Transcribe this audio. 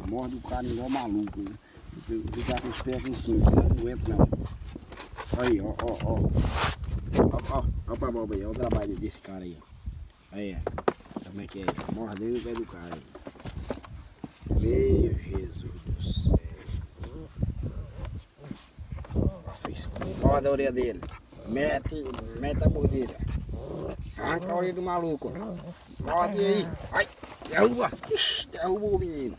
Morde o cara igual maluco, né? Ficar com os pés aqui em cima, não aguento não. Aí, ó. Ó pra boba aí, ó o trabalho desse cara aí, ó. Aí, ó. Como é que é? Mordendo o pé do cara aí. Meu Jesus do céu. Morde a orelha dele. Mete a mordida. Arranca a orelha do maluco. Morde aí. Ai, derruba. Ixi, derrubou o menino.